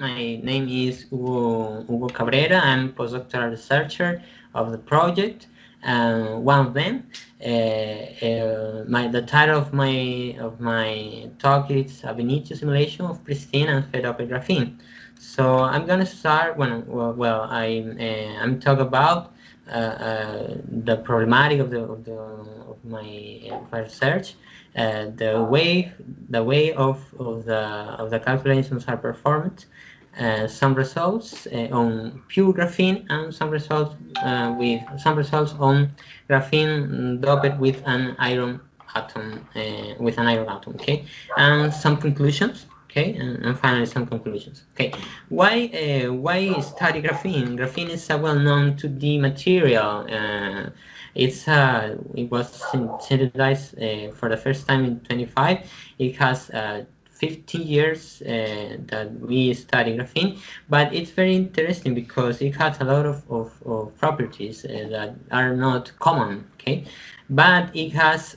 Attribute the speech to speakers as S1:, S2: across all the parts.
S1: My name is Hugo Cabrera. I'm postdoctoral researcher of the project. One of them. The title of my talk is Ab initio simulation of pristine and fed-up graphene. So I'm going to start when I'm talk about the problematic of my research, the way of the calculations are performed, some results on pure graphene, and some results on graphene doped with an iron atom, okay, and some conclusions. Okay, and finally some conclusions. Okay, why study graphene? Graphene is a well-known 2D material. It was synthesized for the first time in 25. It has 15 years that we study graphene, but it's very interesting because it has a lot of properties that are not common. Okay, but it has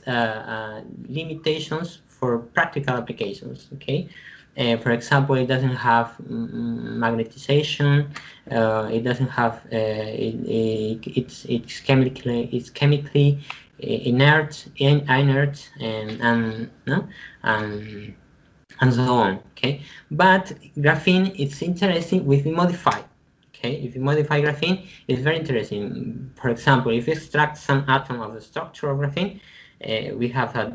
S1: limitations for practical applications. Okay. For example, it doesn't have magnetization. It doesn't have. It's chemically inert, and so on. Okay, but graphene, it's interesting if we modify. Okay, if you modify graphene, it's very interesting. For example, if you extract some atom of the structure of graphene, we have a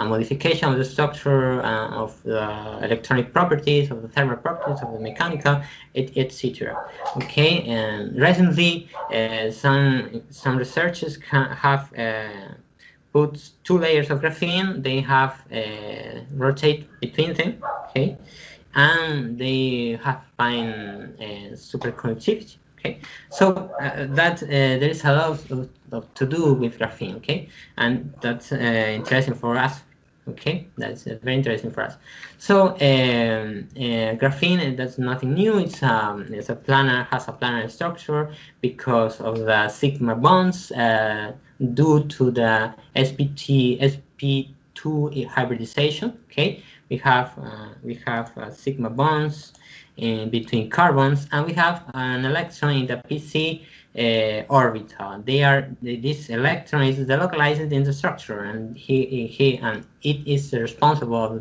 S1: modification of the structure, of the electronic properties, of the thermal properties, of the mechanical, etc. Okay, and recently some researchers have put 2 layers of graphene. They have rotate between them. Okay, and they have find superconductivity. Okay, so there is a lot to do with graphene. Okay, and that's interesting for us. Okay, that's very interesting for us. So graphene, that's nothing new. It's a planar, has a planar structure because of the sigma bonds due to the sp2 hybridization. Okay, we have sigma bonds in between carbons, and we have an electron in the PC orbital. This electron is delocalized in the structure, and it is responsible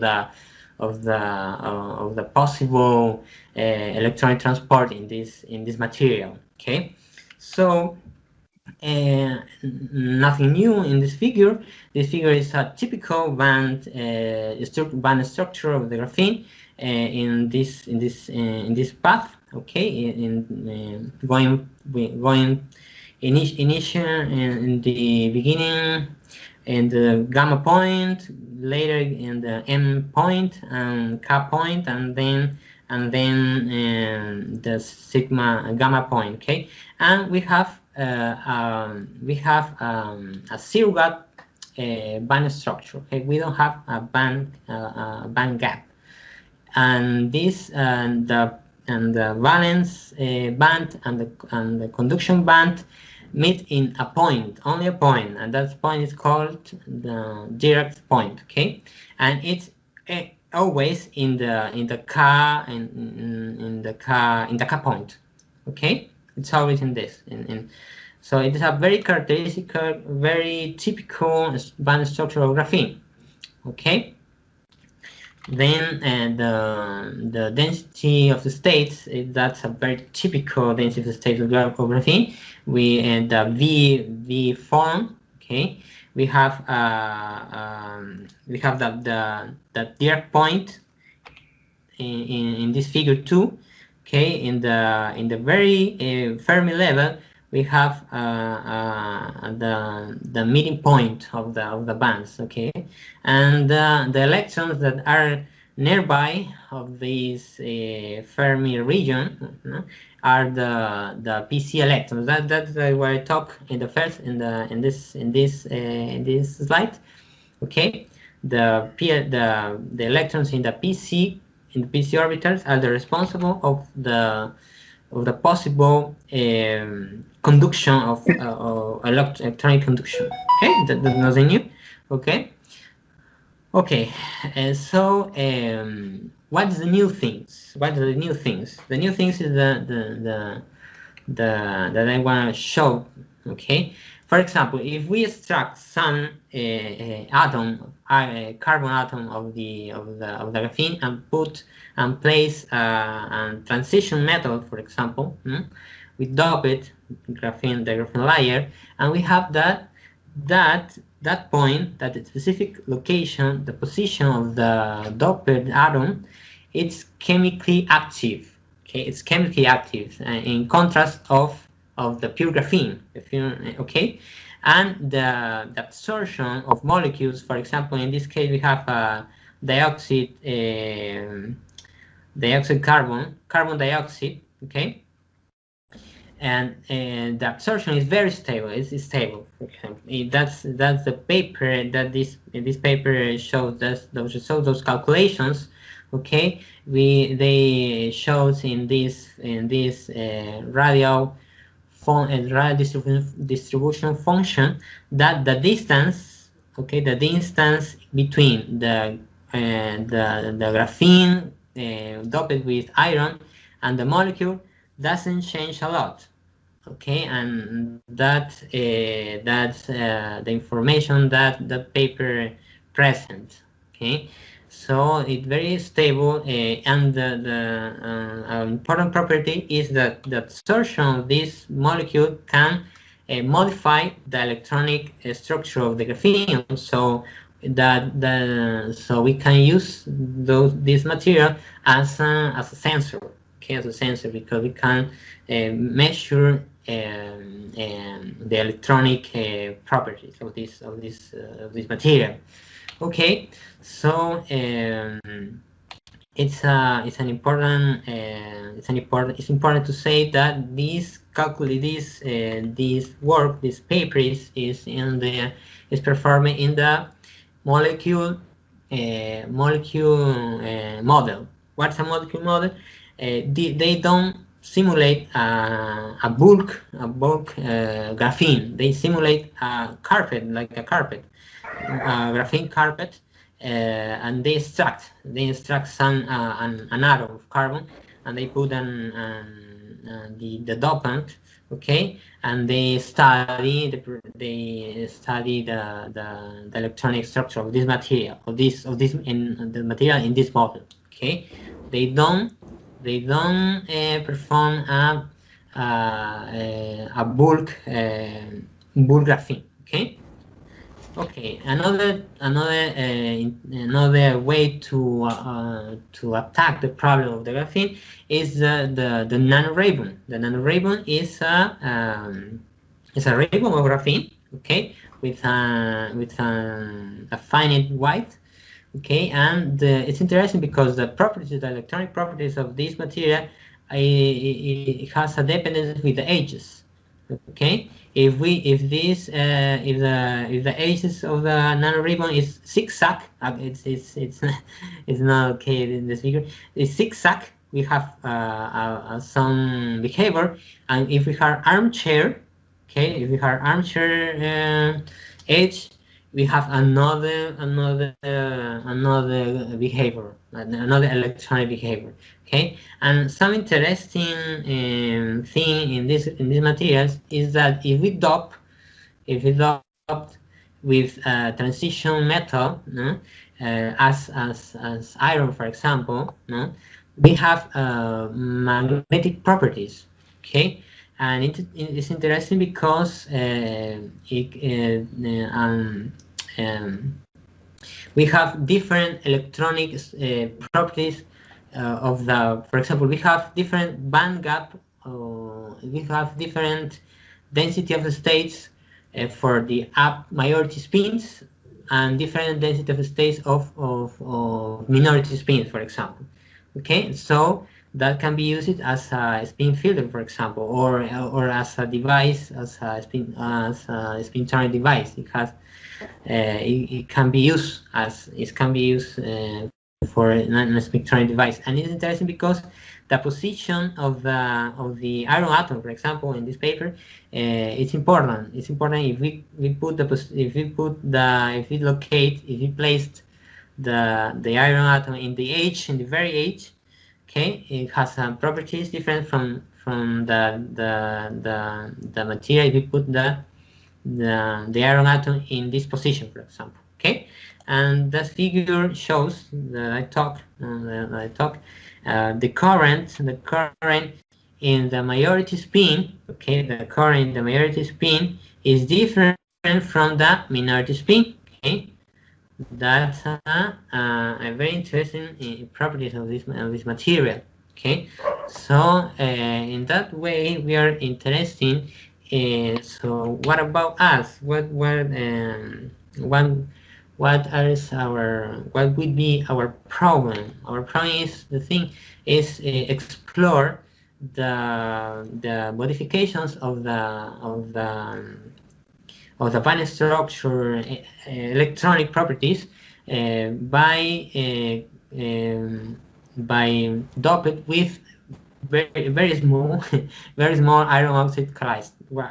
S1: of the possible electronic transport in this material. Okay, so nothing new in this figure. This figure is a typical band structure of the graphene in this path. Okay, going initial in the beginning, in the gamma point, later in the M point and K point, and then the sigma gamma point. Okay, and we have a surrogate band structure. Okay, we don't have a band gap, and this the valence band and the conduction band meet in a point, only a point, and that point is called the direct point. Okay, and it's always in the K point. Okay, it's always in this. So it is a very characteristic, very typical band structure of graphene. Okay. Then the density of the states, that's a very typical density of the states of graphene. We the V form. Okay, we have the direct point in this figure 2. Okay, in the very Fermi level, we have the meeting point of the bands. Okay, and the electrons that are nearby of this Fermi region are the PC electrons. That's what I talk in the first in this slide. Okay, the electrons in the PC orbitals are the responsible of the possible conduction of electronic conduction. Okay, that's nothing new. Okay. Okay, so what's the new things? What are the new things? The new things is that I want to show. Okay, for example, if we extract some carbon atom of the graphene and place a transition metal, for example, we dope it, the graphene layer, and we have that point, that specific location, the position of the doped atom, it's chemically active. Okay, it's chemically active, in contrast of the pure graphene. Okay, and the absorption of molecules. For example, in this case, we have carbon dioxide. Okay, and the absorption is very stable. It's stable. For example, that's the paper that this paper shows us those calculations. Okay, they shows in this radial distribution function that the distance, okay, the distance between the graphene doped with iron and the molecule doesn't change a lot. Okay, and that's the information that the paper present. Okay, so it's very stable, and the important property is that the absorption of this molecule can modify the electronic structure of the graphene, so we can use this material as a sensor. Okay, as a sensor, because we can measure the electronic properties of this material. Okay, so it's important to say that this paper is performed in the molecule model. What's a molecule model? They don't simulate a bulk graphene. They simulate a carpet, like a carpet, graphene carpet, and they extract some an atom of carbon, and they put the dopant, okay, and they study the electronic structure of this material, in the material in this model. Okay, they don't perform a bulk graphene. Okay. Okay. Another way to attack the problem of the graphene is the nanoribbon. The nanoribbon is a ribbon of graphene. Okay, with a finite width. Okay, and it's interesting because the electronic properties of this material, it has a dependence with the edges. Okay, if the edges of the nanoribbon is zigzag, it's not okay in this figure. It's zigzag. We have some behavior, and if we have armchair, okay, if we have armchair edge, we have another behavior, another electronic behavior. Okay, and some interesting thing in these materials is that if we dope with transition metal, as iron, for example, we have magnetic properties. Okay, and it's interesting because we have different electronic properties of the. For example, we have different band gap. We have different density of the states for the up majority spins, and different density of states of minority spins, for example. Okay, so that can be used as a spin filter, for example, or as a device, as a spin turning device. It can be used for a spin turning device, and it's interesting because the position of the iron atom, for example, in this paper, it's important. It's important if we placed the iron atom in the edge, in the very edge. Okay, it has some properties different from the material if you put the iron atom in this position, for example. Okay, and that figure shows that I talk the current in the majority spin. Okay, the current in the majority spin is different from the minority spin. Okay, that's a very interesting properties of this material. Okay, so in that way we are interested. So what about us? What would be our problem? Our problem is the thing is explore the modifications of the panel structure electronic properties by doped with very small very small iron oxide clusters. We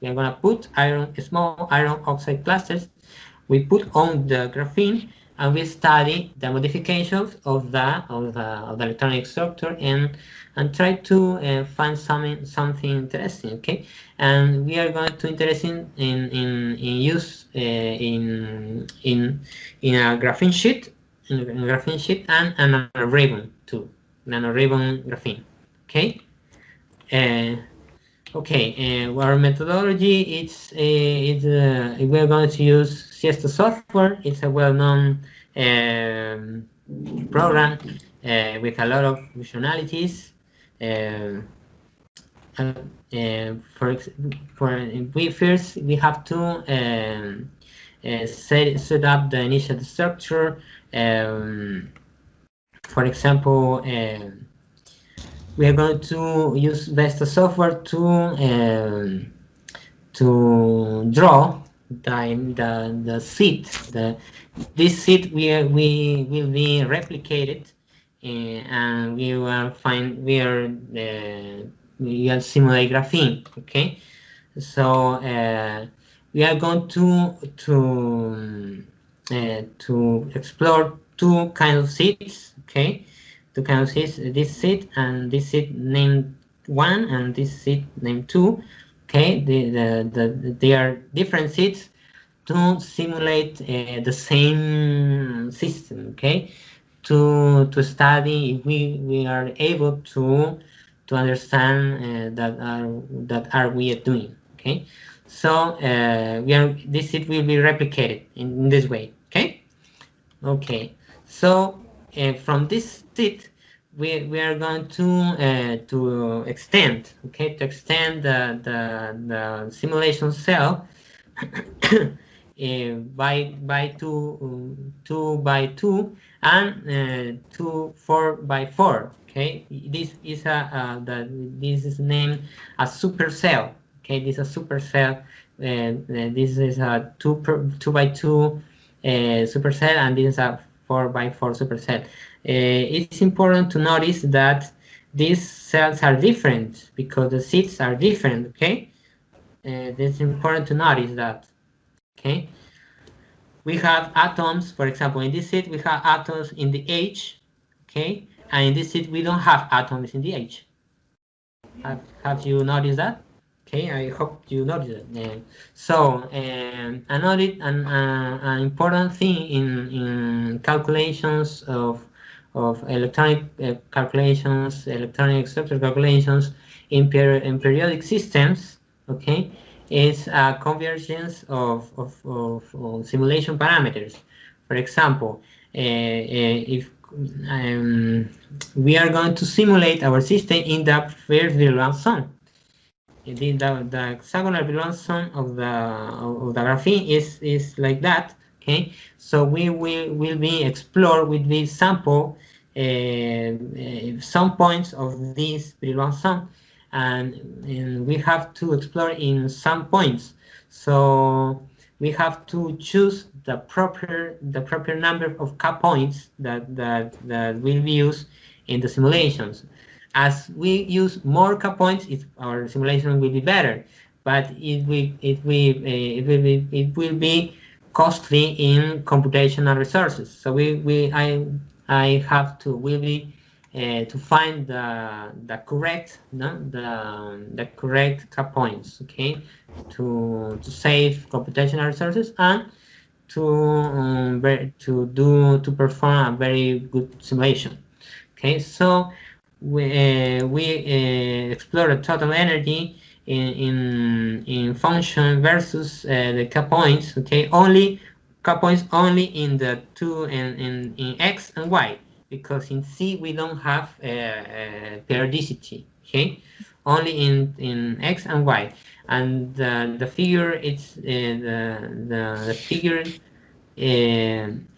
S1: are going to put small iron oxide clusters. We put on the graphene and we study the modifications of the electronic structure and try to find something interesting. Okay, and we are going to interested in use in a graphene sheet, and a ribbon too, nanoribbon graphene. Okay. Our methodology we're going to use Siesta software. It's a well-known program with a lot of functionalities. We have to set up the initial structure. For example, we are going to use Vesta software to draw the seat. This seat will be replicated, and we will simulate graphene. Okay, so we are going to explore two kinds of seats. Okay. Two kinds of seats, this seat and this seat named 1 and this seat named 2. Okay, they are different seats to simulate the same system. Okay, to study if we are able to understand that are we doing. Okay, so this seat will be replicated in this way. Okay, so from this seat we are going to extend. Okay, to extend the simulation cell by 2 by 2 and 4 by 4. Okay, this is named a supercell. Okay, this is a supercell. This is a 2 by 2 supercell, and this is a 4 by 4 supercell. It's important to notice that these cells are different because the seats are different. Okay, it's important to notice that. Okay, we have atoms. For example, in this seat we have atoms in the edge. Okay, and in this seat we don't have atoms in the edge. Have you noticed that? Okay, I hope you noticed it. So an important thing in calculations of electronic calculations, electronic structure calculations in periodic systems, okay, is a convergence of simulation parameters. For example, if we are going to simulate our system in the first Brillouin zone. The hexagonal Brillouin zone of the graphene is like that. Okay, so we will be explore with this sample some points of this Brillouin zone, and we have to explore in some points. So we have to choose the proper number of K points that will be used in the simulations. As we use more K points, our simulation will be better, but it will be costly in computational resources. So I have to really to find the correct the correct cut points, okay, to save computational resources and to perform a very good simulation. Okay, so we explore the total energy in function versus the cut points. Okay, only cut points only in the two in x and y, because in C we don't have periodicity. Okay, only in x and y, and the figure it's the figure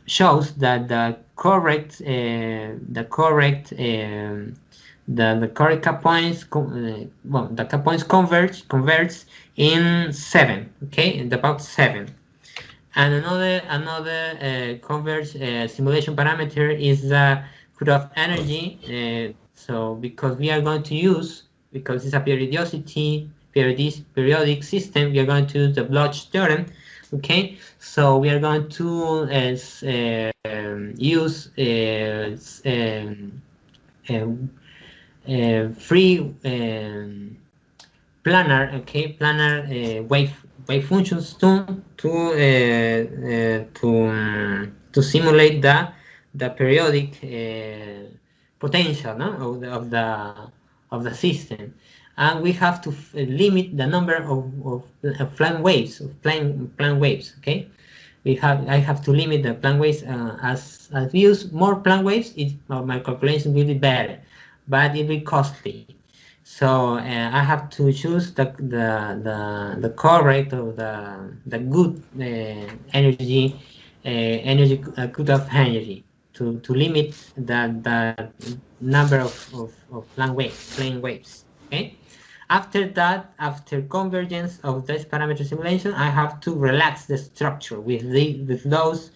S1: shows that the correct cut points well, the cut points converge in 7, okay, in about 7. And another converge simulation parameter is the cutoff energy. So because we are going to use, because it's a periodic system, we are going to use the Bloch theorem. Okay, so we are going to use free planar wave functions to simulate the periodic potential, no, of the system. And we have to limit the number of plane waves, okay. I have to limit the plane waves. As we use more plane waves, my calculation will be better, but it will be costly. So I have to choose the correct or the good energy cutoff energy to limit the number of plane waves. Okay. After that, after convergence of this parameter simulation, I have to relax the structure with those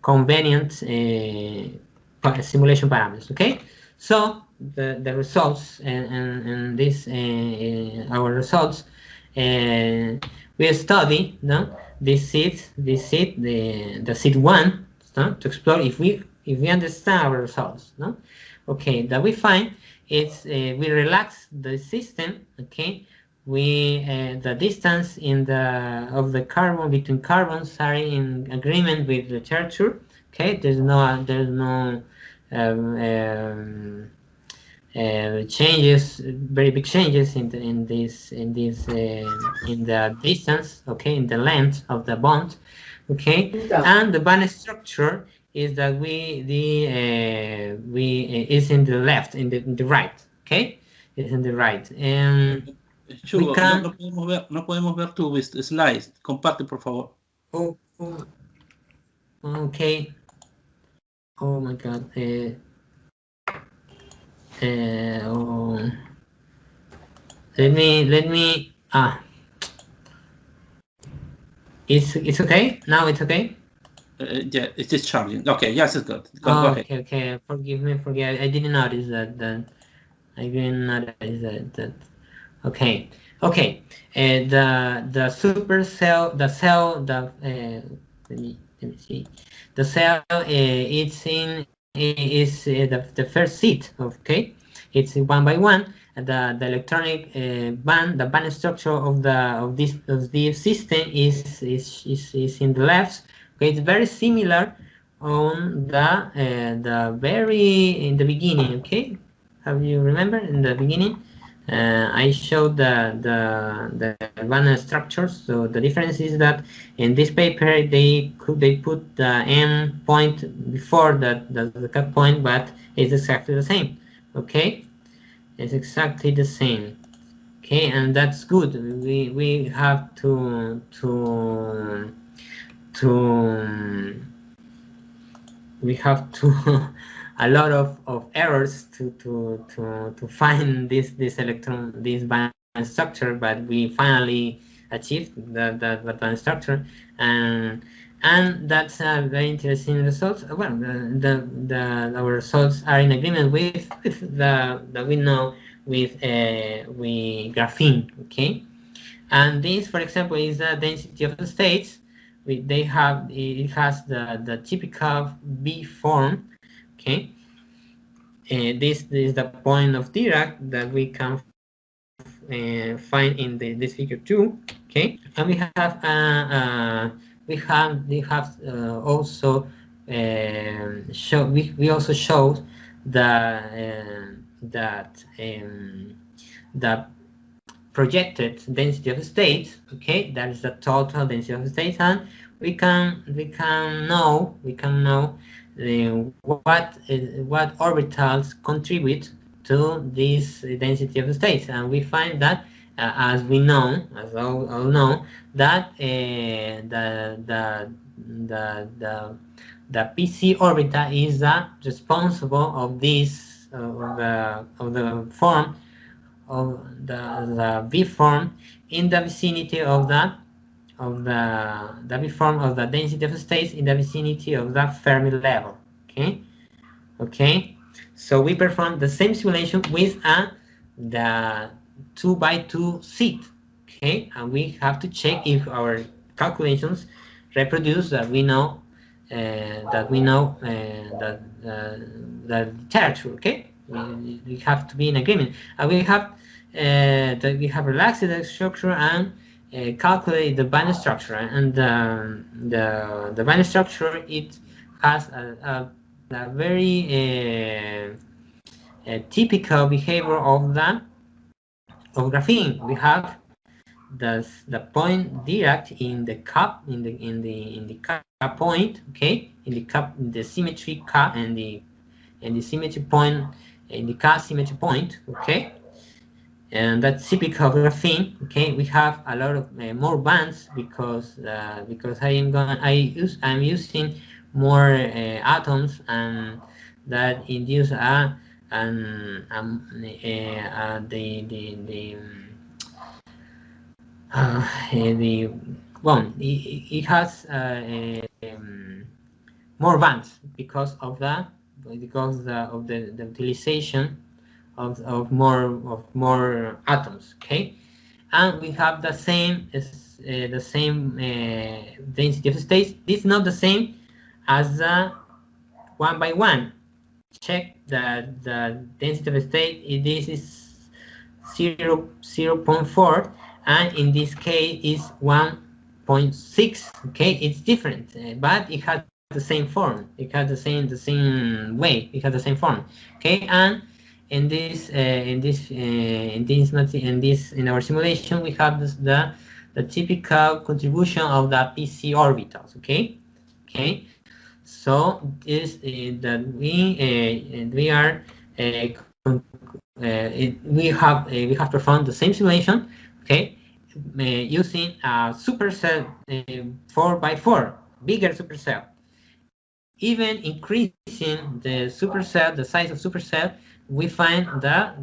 S1: convenient simulation parameters. Okay, so the results and this our results, we study this seed the seed 1 to explore if we understand our results. Okay, that we find it's we relax the system. Okay, we the distance of the carbon between carbons are in agreement with the literature. Okay, there's no changes, very big changes in the distance. Okay, in the length of the bond. Okay, and the band structure is that is in the left, in the right. Okay, it's in the right. And
S2: Hugo, no podemos ver tu slides. Comparte, por favor.
S1: Okay. Oh my God. Let me. It's okay now. It's okay.
S2: Yeah, it's just charging. Okay, yes, it's good. Go ahead.
S1: Okay. Forgive me. I didn't notice that. I didn't notice that. Okay. The supercell, the cell, let me see. The cell it's in is the first seat. Okay, it's 1 by 1. The electronic band, the band structure of this system is in the left. Okay, it's very similar on the very in the beginning. Okay, have you remember in the beginning? I showed the band structures. So the difference is that in this paper they put the end point before the cut point, but it's exactly the same. Okay, it's exactly the same. Okay, and that's good. We have to we have to a lot of errors to find this band structure, but we finally achieved the band structure, and that's a very interesting result. Well, our results are in agreement with that we know with graphene. Okay, And this, for example, is the density of the states. It has the typical B form. Okay, this is the point of Dirac that we can find in this figure 2. Okay, and we have also we also showed that the projected density of states. Okay, that is the total density of states, and we can know what orbitals contribute to this density of states, and we find that as all know, that the PC orbital is responsible of this of the form of the V form in the vicinity of the V form of the density of states in the vicinity of the Fermi level. Okay. So we perform the same simulation with the 2x2 seat. Okay, and we have to check if our calculations reproduce that we know the literature. Okay, we have to be in agreement, and we have relaxed the structure and calculate the band structure, and the band structure, it has a very typical behavior of graphene. We have the point Dirac in the cup in the cup point. Okay, in the symmetry cup and the symmetry point in the cup symmetry point. Okay, and that's typical graphene. Okay, we have a lot of more bands because I'm using more atoms, and that induce it has more bands because of the utilization of more atoms. Okay, and we have the same density of states. This is not the same as the 1 by 1. Check that the density of state. This is 0.4, and in this case is 1.6. Okay, it's different, but it has the same form. It has the same way. It has the same form. Okay, and in our simulation, we have the typical contribution of the PC orbitals. Okay. So this that we have performed the same simulation. Okay, using a supercell 4x4, bigger supercell. Even increasing the supercell, the size of supercell, we find the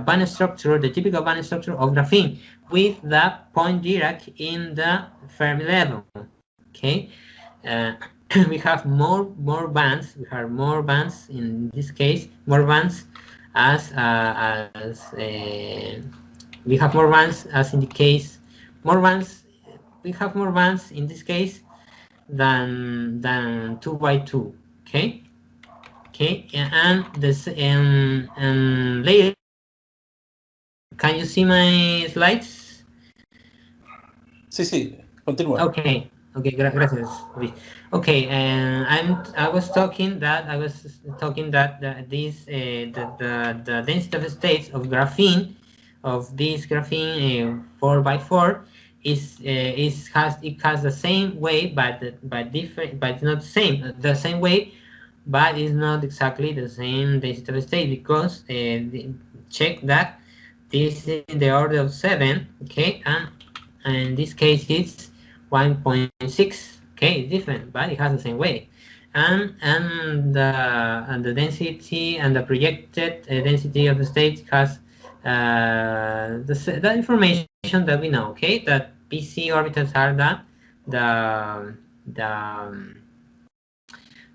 S1: band structure, the typical band structure of graphene with the point Dirac in the Fermi level. Okay, we have more bands. We have more bands in this case. More bands we have more bands as in the case. We have more bands in this case than 2x2. Okay, and this and later, can you see my slides?
S2: Sí, continúa.
S1: Okay, gracias. Okay, and I was talking that the density of states of graphene, of this graphene 4x4 has the same way, but different, but it's not the same way, but it's not exactly the same density of state, because check that this is in the order of 7. Okay, and in this case it's 1.6. Okay, it's different, but it has the same way, and the density and the projected density of the state has the information that we know. Okay, that PC orbitals are the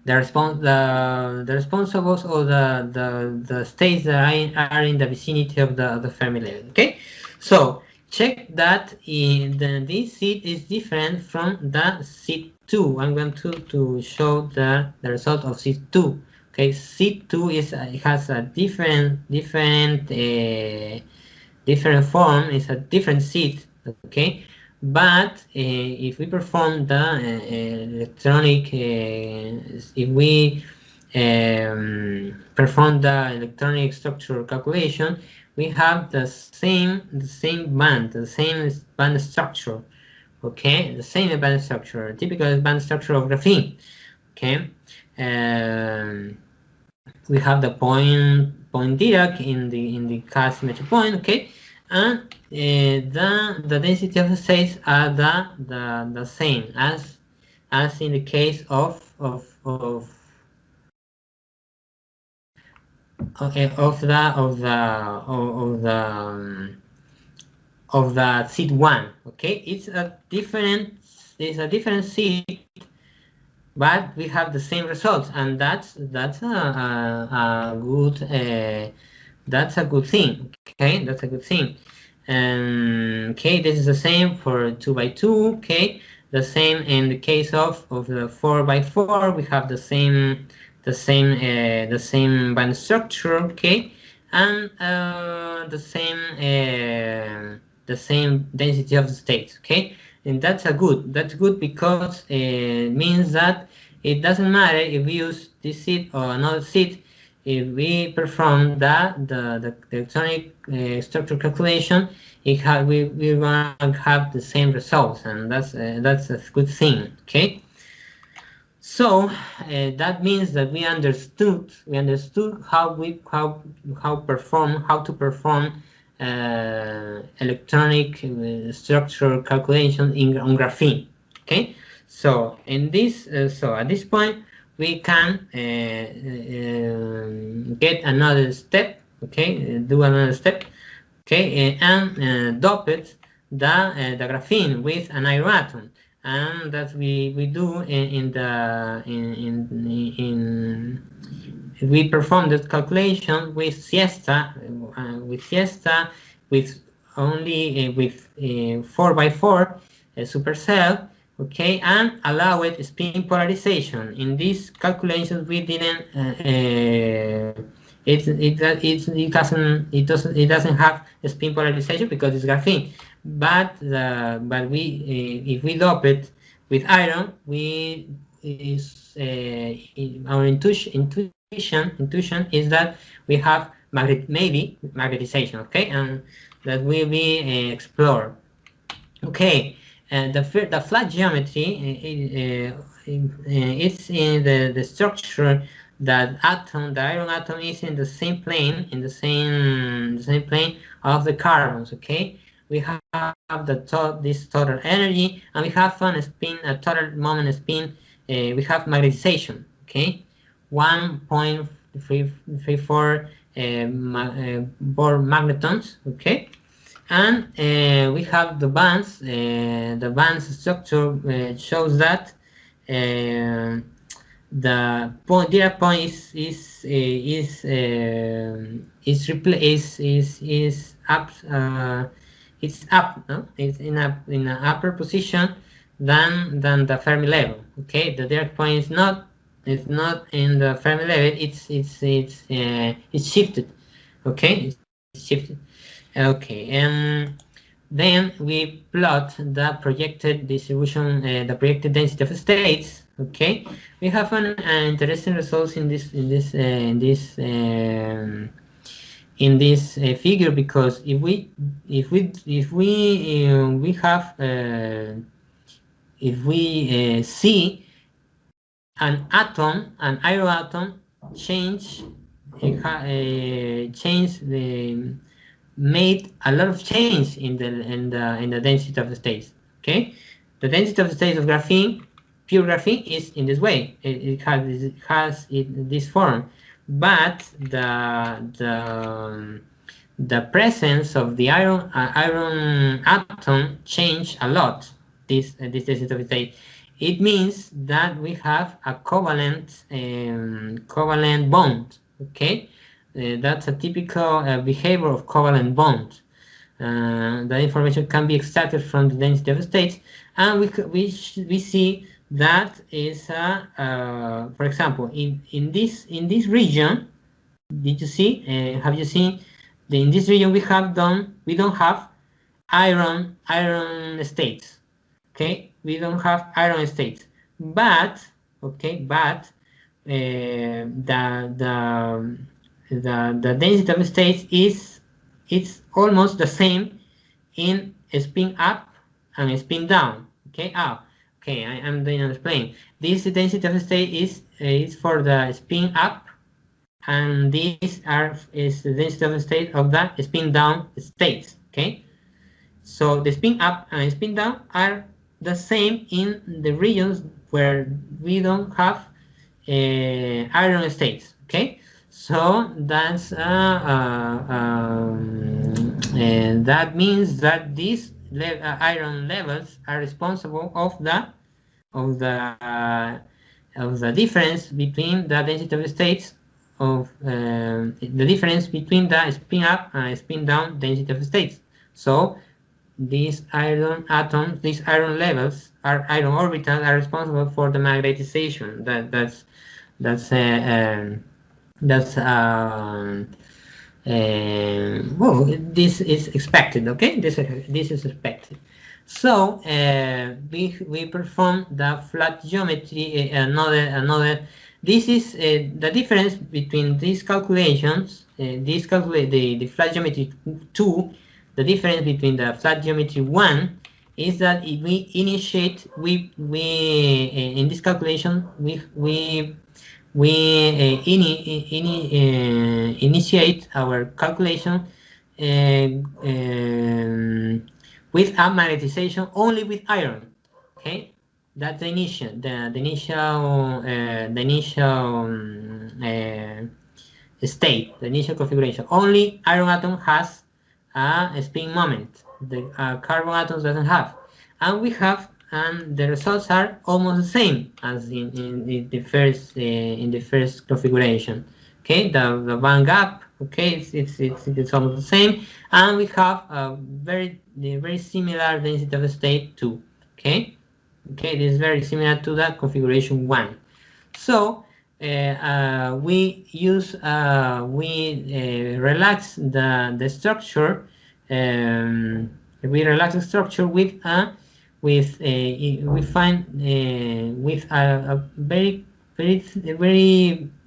S1: responsibles, or the states that are in the vicinity of the Fermi level. Okay, So check that this seed is different from the seed 2. I'm going to show the result of seed 2. Okay, seed 2 is it has a different form. It's a different seed. Okay, but if we perform the electronic, if we perform the electronic structure calculation, we have the same band, the same band structure. Okay, the same band structure, typical band structure of graphene. Okay, we have the point Dirac in the K-symmetry point. Okay, and the density of the states are the same as in the case of the seed 1. Okay, it's a different seed, but we have the same results, and that's a good thing. Okay, that's a good thing. Okay, this is the same for 2x2. Okay, the same in the case of the 4x4. We have the same band structure. Okay, and the same density of the states. Okay, and that's good because it means that it doesn't matter if we use this seed or another seed. If we perform the electronic structure calculation, we're going to have the same results, and that's a good thing. Okay, so that means that we understood how to perform electronic structure calculation on graphene. Okay, so in this at this point we can get another step. Okay, do another step. Okay, and dope it the graphene with an iron atom, and that we do we perform this calculation with siesta with only with 4x4 supercell. Okay, and allow it spin polarization. In these calculations we didn't it doesn't have a spin polarization because it's graphene, but we if we dope it with iron, our intuition is that we have maybe magnetization. Okay, and that will be explored. Okay, and the flat geometry it's in the structure that the iron atom is in the same plane, plane of the carbons. Okay, we have this total energy, and we have a total moment spin. We have magnetization. Okay, 1.34 Bohr magnetons. Okay, and we have the bands. The bands structure shows that the Dirac point is up. It's up. No? It's in an upper position than the Fermi level. Okay, the Dirac point is not in the Fermi level. It's shifted. Okay, it's shifted. Okay, and then we plot the projected distribution, the projected density of states. Okay, we have an interesting results in this figure, because if we see an iron atom made a lot of change in the density of the states. Okay, the density of the states of graphene, pure graphene, is in this way. It has this form, but the presence of the iron atom changed a lot this density of the state. It means that we have a covalent bond. Okay, that's a typical behavior of covalent bond. that information can be extracted from the density of states, and we see that is for example in this region. Did you see? Have you seen? In this region we don't have iron states. Okay, we don't have iron states, but the density of states is almost the same in spin up and spin down. Okay, I'm going to explain. This density of state is for the spin up, and this is the density of state of the spin down states. Okay, so the spin up and spin down are the same in the regions where we don't have iron states. Okay, so that's that means that these iron levels are responsible of the difference between the density of states of the difference between the spin up and spin down density of states. So these iron atoms, these iron levels, iron orbitals, are responsible for the magnetization. Well, this is expected. Okay, this is expected. So we perform the flat geometry. This is the difference between these calculations. The flat geometry 2. The difference between the flat geometry 1 is that if we initiate, in this calculation initiate our calculation with a magnetization only with iron. Okay, that's the initial state, the initial configuration. Only iron atom has a spin moment. The carbon atoms doesn't have, and we have, and the results are almost the same as in the first configuration. Okay, the band gap. Okay, it's almost the same, and we have a very similar density of state too. Okay, this is very similar to that configuration 1. So we relax the structure. We relax the structure with we find with a very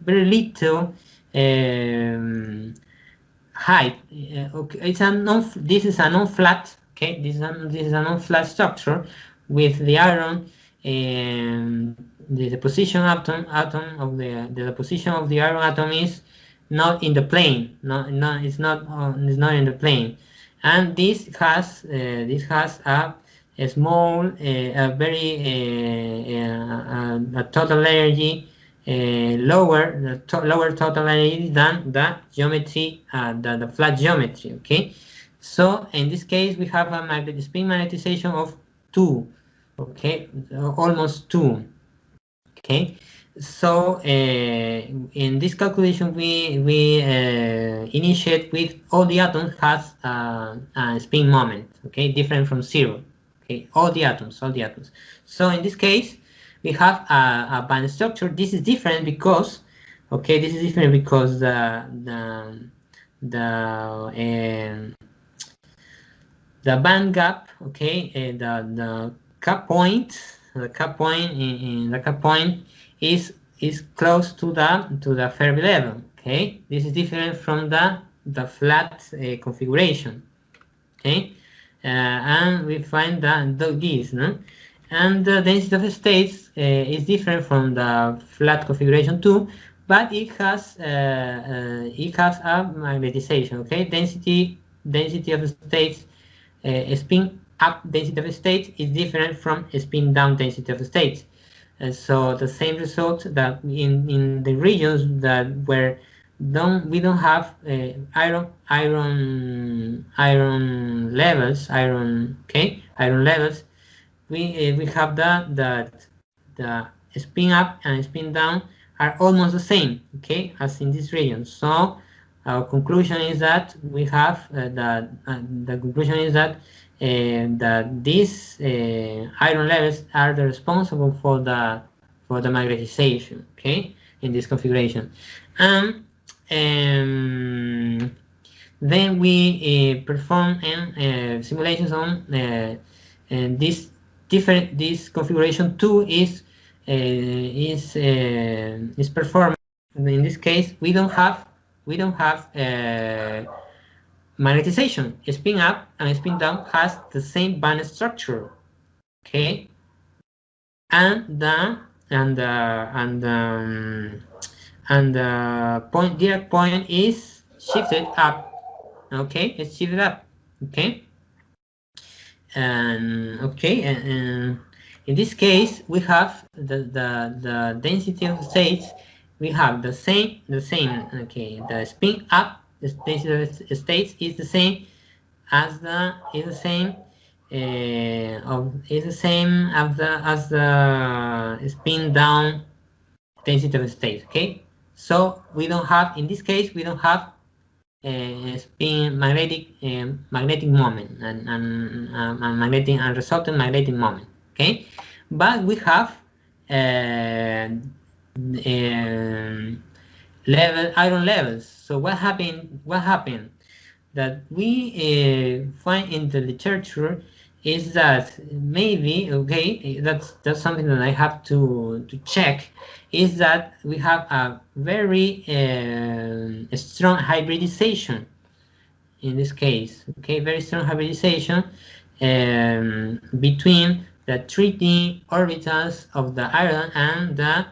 S1: little height. Okay, this is a non-flat. Okay, this is a non-flat structure with the iron. The position atom of the position of the iron atom is not in the plane. It's not in the plane, and this has a small, a total energy lower total energy than the geometry, the flat geometry. Okay, so in this case we have a spin magnetization of 2. Okay, almost 2. Okay, so in this calculation we initiate with all the atoms has a spin moment. Okay, different from 0. Okay, all the atoms. So in this case we have a band structure. This is different because the band gap. Okay, the cap point. The cap point is close to the Fermi level. Okay, this is different from the flat configuration. Okay, and we find that this, no? And the density of states is different from the flat configuration too, but it has a magnetization. Okay, density of states, spin up density of states is different from spin down density of states. So the same result that in the regions that where we don't have iron levels, we have the spin up and spin down are almost the same, okay, as in this region. So our conclusion is that we have the conclusion is that these iron levels are the responsible for the magnetization, okay, in this configuration. And then we perform simulations on this configuration 2 is performed. In this case, we don't have magnetization. Spin up and spin down has the same band structure, okay, and the direct point is shifted up, okay, it's shifted up, okay, and in this case we have the density of states. We have the same, okay, the spin up, the density of states is the same as the spin down density of states, okay. So we don't have, in this case, we don't have spin magnetic moment and magnetic and resultant magnetic moment, okay. But we have iron levels. So what happened that we find in the literature is that maybe, okay, that's something that I have to check, is that we have a very strong hybridization in this case, okay, very strong hybridization between the 3D orbitals of the iron and the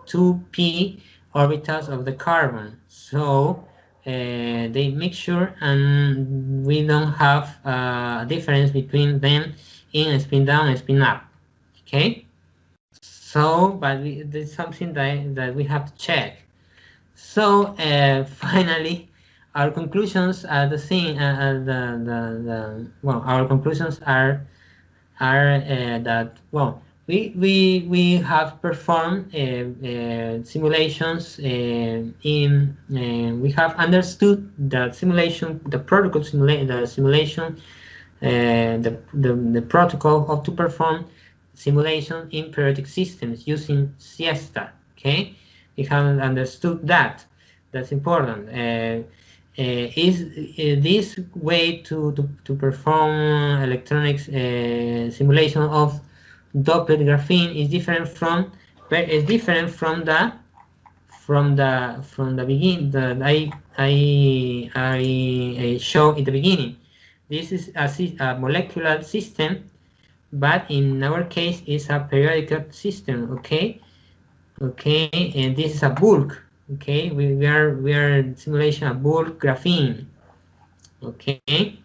S1: 2p orbitals of the carbon. So they mixture, and we don't have a difference between them in spin down and spin up, okay. So, but there's something that we have to check. So finally, our conclusions are the same. Well, our conclusions are that, well, we have performed simulations we have understood the simulation, the protocol simulation, the protocol how to perform simulation in periodic systems using siesta, okay. We haven't understood that. That's important. Is this way to perform electronics simulation of doped graphene is different from the beginning that I showed in the beginning. This is a molecular system, but in our case it's a periodic system, okay. And this is a bulk, okay. We are simulation a bulk graphene, okay.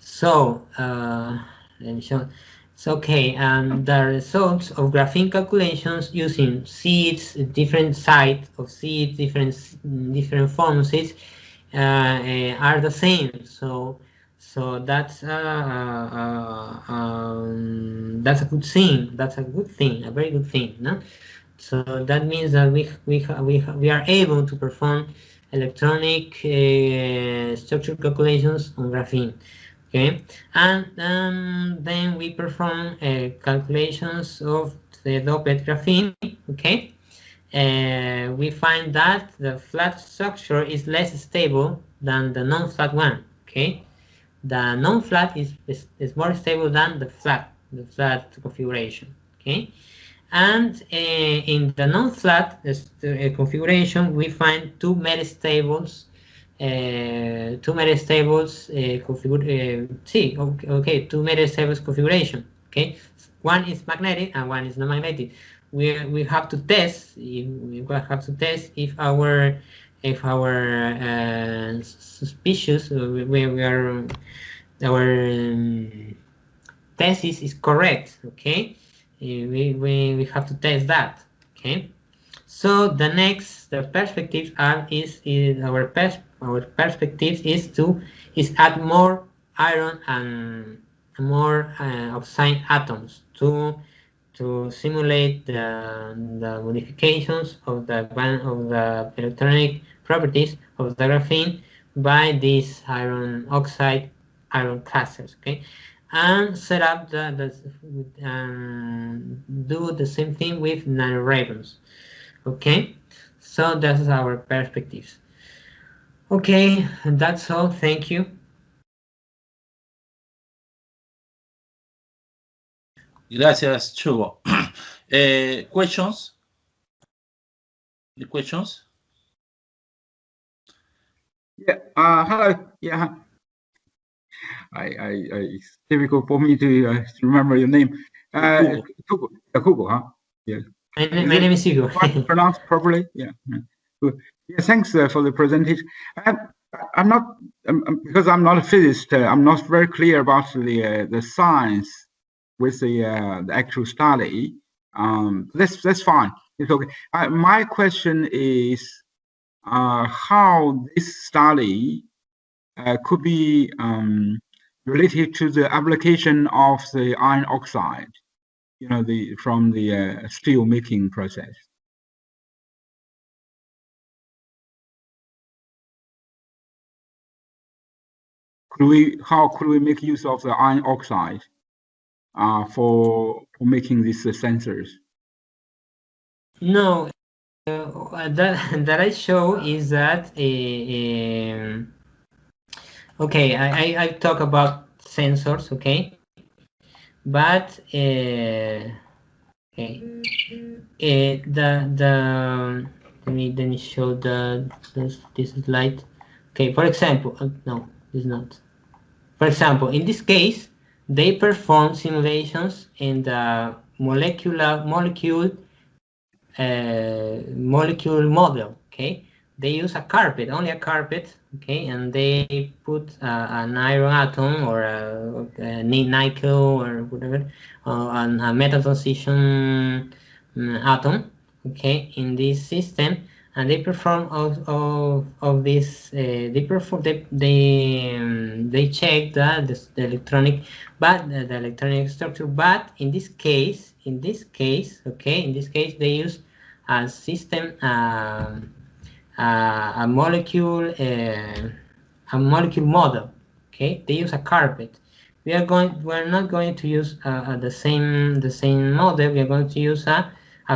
S1: So let me show. So, okay, the results of graphene calculations using seeds, different sites of seeds, different forms are the same. So that's a good thing. That's a good thing, a very good thing, no? So that means that we are able to perform electronic structure calculations on graphene. Okay, and then we perform calculations of the doped graphene. Okay, we find that the flat structure is less stable than the non-flat one. Okay, the non-flat is more stable than the flat configuration. Okay, and in the non-flat configuration we find two metastables. Two metastables configuration. Okay, one is magnetic and one is non-magnetic. We have to test. We have to test if our suspicious our thesis is correct. Okay, we have to test that. Okay. So the perspectives our perspectives is add more iron and more oxide atoms to to simulate the modifications of the electronic properties of the graphene by these iron oxide iron clusters, okay, and set up do the same thing with nanoribbons, okay. So that's our perspectives. Okay, that's all. Thank you.
S2: Gracias, Hugo. Questions? The questions?
S3: Yeah. Hello. Yeah. It's difficult for me to remember your name. Hugo. Hugo, huh? Yeah.
S1: My name is Hugo.
S3: Pronounced properly? Yeah. Good. Yeah. Thanks for the presentation. I'm not because I'm not a physicist. I'm not very clear about the science with the actual study. That's fine. It's okay. My question is how this study could be related to the application of the iron oxide, you know, from the steel making process. How could we make use of the iron oxide for making these sensors?
S1: No, that I show is that okay, I talk about sensors, okay, but okay, let me show this slide. Okay, for example, no, it's not. For example, in this case, they perform simulations in the molecule model. Okay, they use a carpet, only a carpet. Okay, and they put an iron atom or a nickel or whatever, and a metal transition atom. Okay, in this system, and they perform of this. They check the electronic, but the electronic structure. But in this case, okay, in this case they use a system, a molecule model. Okay, they use a carpet. We're not going to use the same model. We are going to use a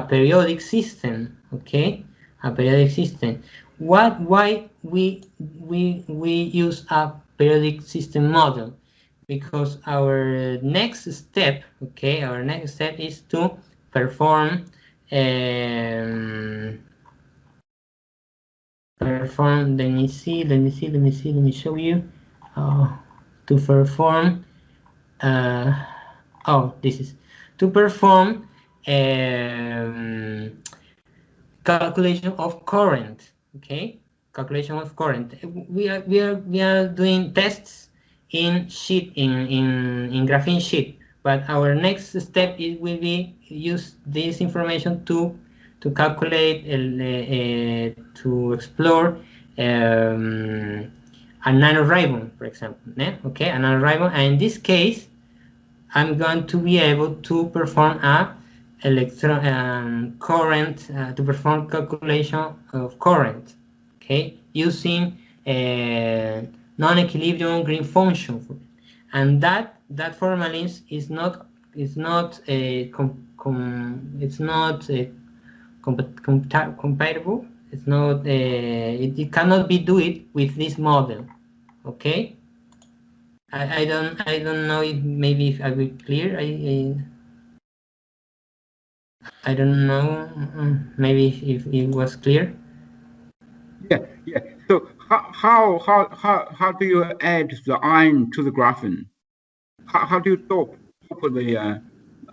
S1: periodic system. Okay, a periodic system. Why we use a periodic system model? Because our next step, okay, is to perform let me show you to perform this is to perform calculation of current. Okay, calculation of current. We are doing tests in graphene sheet, but our next step will be use this information to calculate to explore a nanoribbon, for example. Okay, a nanoribbon, and in this case I'm going to be able to perform a current to perform calculation of current, okay, using non-equilibrium green function, and that formula is not compatible. It's not it cannot be do it with this model. Okay, I don't know if maybe if I will clear. I don't know. Maybe if it was clear.
S3: Yeah. So how do you add the iron to the graphene? How do you dope the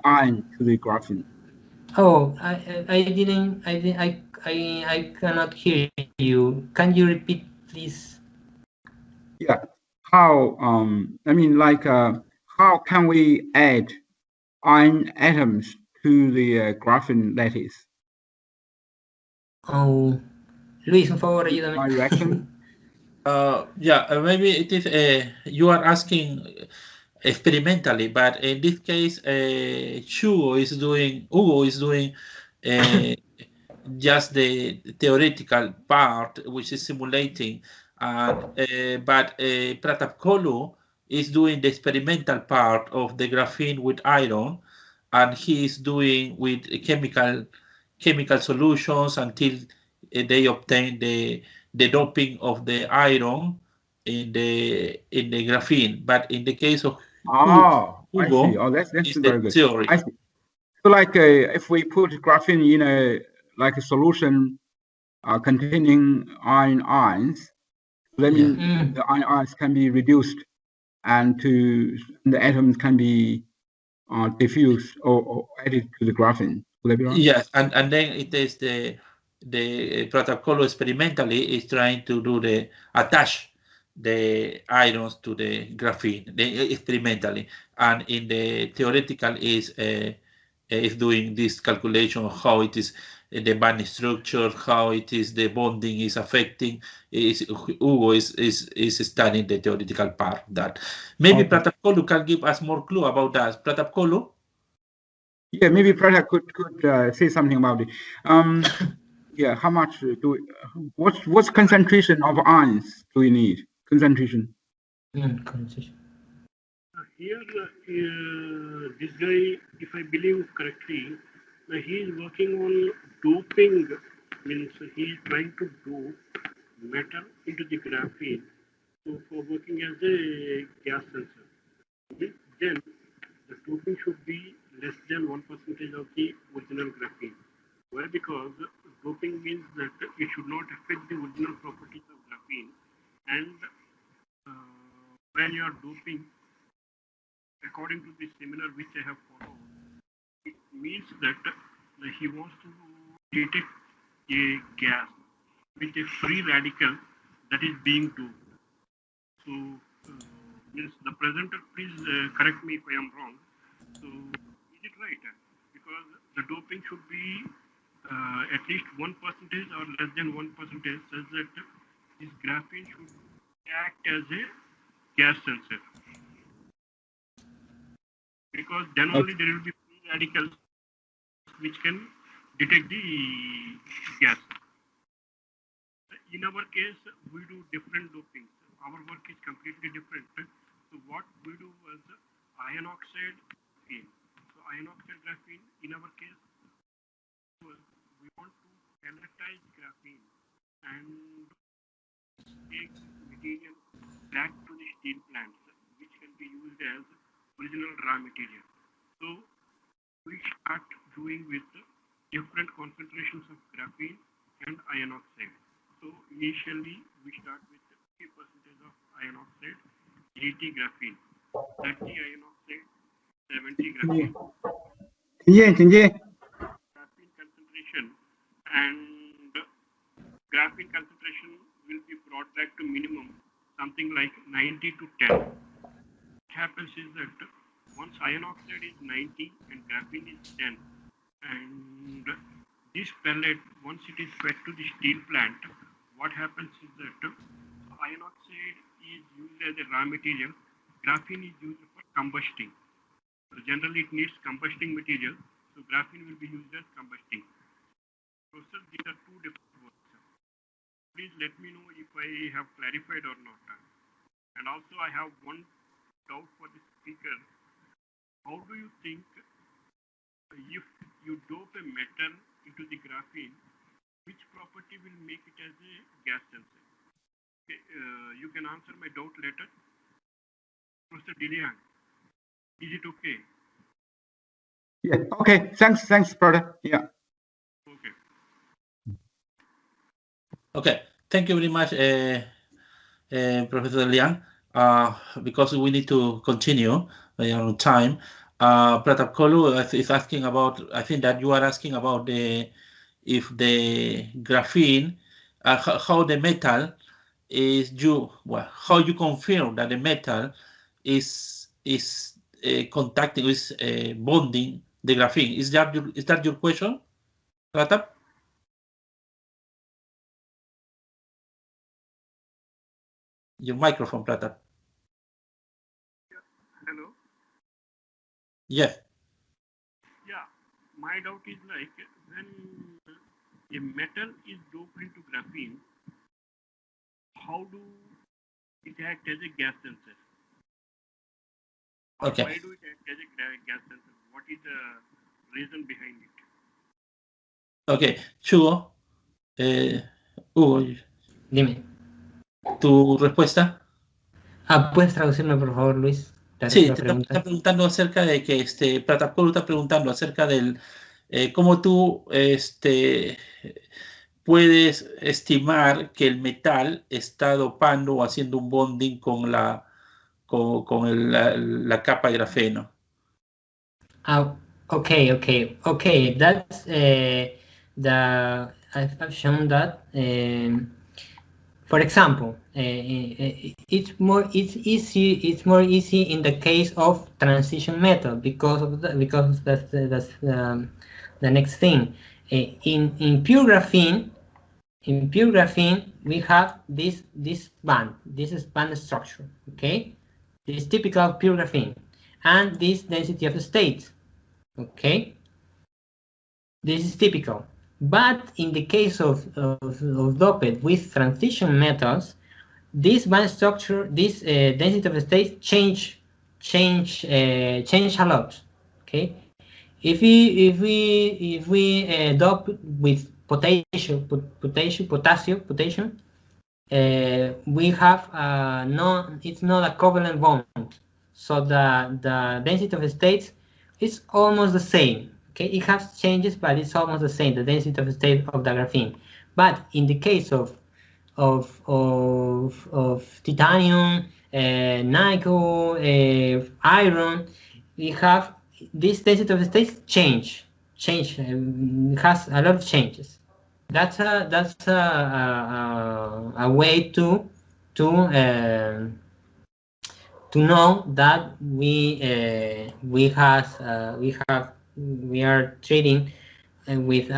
S3: iron to the graphene?
S1: Oh, I cannot hear you. Can you repeat, please?
S3: Yeah. How I mean, like how can we add iron atoms to the graphene lattice?
S1: Oh, Luis, un favor, ayúdame.
S3: My reaction.
S2: Yeah, maybe it is. You are asking experimentally, but in this case, Hugo is doing just the theoretical part, which is simulating, but Pratap Kolu is doing the experimental part of the graphene with iron, and he is doing with chemical solutions until they obtain the doping of the iron in the graphene. But in the case of
S3: Oh, I
S2: Hugo,
S3: see. Oh, that's
S2: it's
S3: very
S2: the
S3: good.
S2: theory.
S3: I see. So, like, if we put graphene in a solution containing ions, that means the ions can be reduced, and the atoms can be diffused or added to the graphene. Will that be right?
S2: Yes, and then it is the protocol experimentally is trying to do the attach the irons to the graphene experimentally, and in the theoretical is doing this calculation of how it is the band structure, how it is the bonding is affecting. Hugo is studying the theoretical part of that. Maybe
S3: Okay.
S2: Pratap Kolu can give us more clue about that. Pratap Kolu?
S3: Yeah, maybe Prada could say something about it. Yeah, how much what's concentration of ions do we need? Concentration.
S1: Concentration.
S4: Here, this guy, if I believe correctly, he is working on doping, means he is trying to dope metal into the graphene, so for working as a gas sensor. Then the doping should be less than 1% of the original graphene. Why? Because doping means that it should not affect the original properties of graphene, and when you are doping, according to the seminar which I have followed, it means that he wants to detect a gas with a free radical that is being doped. So, means the presenter, please correct me if I am wrong. So, is it right? Because the doping should be at least 1% or less than 1%, such that this graphene should act as a gas sensor. Because then only there will be free radicals which can detect the gas. In our case, we do different dopings. Our work is completely different. So what we do was iron oxide graphene. So iron oxide graphene, in our case, we want to pelletize graphene and take material back to the steel plants, which can be used as original raw material. So we start doing with different concentrations of graphene and iron oxide. So initially we start with 50% of iron oxide, 80 graphene, 30 iron oxide, 70 graphene. Graphene concentration and graphene concentration will be brought back to minimum, something like 90 to 10. What happens is that once iron oxide is 90 and graphene is 10, and this pellet, once it is fed to the steel plant, what happens is that iron oxide is used as a raw material, graphene is used for combusting. So generally it needs combusting material, so graphene will be used as combusting. So sir, these are two different works. Please let me know if I have clarified or not. And also I have one doubt for the speaker. How do you think if you dope a metal into the graphene, which property will make it as a gas sensor? Okay, you can answer my doubt later. Professor Dilian, is it okay?
S3: Yeah. Okay. Thanks, brother. Yeah.
S4: Okay.
S2: Okay. Thank you very much, Professor Liang. Because we need to continue on time. Pratap Kolu is asking about, I think that you are asking about if the graphene, how the metal is how you confirm that the metal is contacting, is bonding the graphene. Is that your question, Pratap? Your microphone, Pratap.
S4: Hello.
S2: Yes.
S4: Yeah, my doubt is like when a metal is doped into graphene, how do it act as a gas sensor? Or
S2: Okay.
S4: why do it act as a gas sensor? What is the reason behind it?
S2: Okay, Hugo, Hugo,
S1: Dime.
S2: ¿tu respuesta?
S1: ¿Puedes traducirme, por favor, Luis?
S2: Sí,
S1: La
S2: te
S1: pregunta.
S2: está preguntando acerca de que Pratapkolu está preguntando acerca del cómo tú puedes estimar que el metal está dopando o haciendo un bonding con la capa de grafeno.
S1: Okay. That's I've shown that. For example, it's more easy in the case of transition metal because that's the next thing. In pure graphene, we have this band. This is band structure. Okay, this is typical of pure graphene, and this density of states. Okay, this is typical. But in the case of doped with transition metals, this band structure, this density of states change a lot. Okay, if we dope with potassium, we have it's not a covalent bond, so the density of states is almost the same. Okay, it has changes, but it's almost the same, the density of state of the graphene. But in the case of titanium, nickel, iron, we have this density of states change. It has a lot of changes. That's a way to know that we are treating with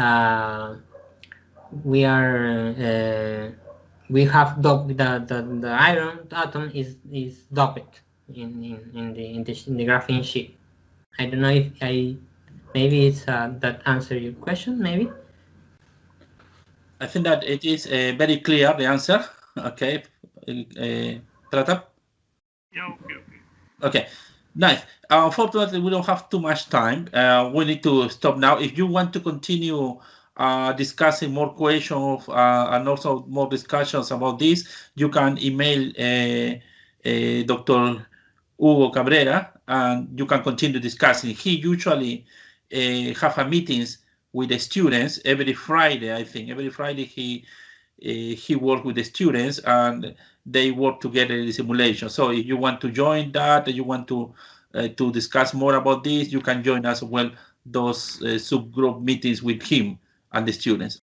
S1: we have doped the iron atom is doped in the graphene sheet. I don't know if maybe it's that answer your question, maybe.
S2: I think that it is very clear, the answer. Okay, Pratap?
S4: Yeah, okay.
S2: Okay, nice. Unfortunately, we don't have too much time. We need to stop now. If you want to continue discussing more questions and also more discussions about this, you can email Dr. Hugo Cabrera, and you can continue discussing. He usually have a meetings with the students every Friday. I think every Friday he works with the students and they work together in the simulation. So if you want to join that, you want to discuss more about this, you can join as well those subgroup meetings with him and the students.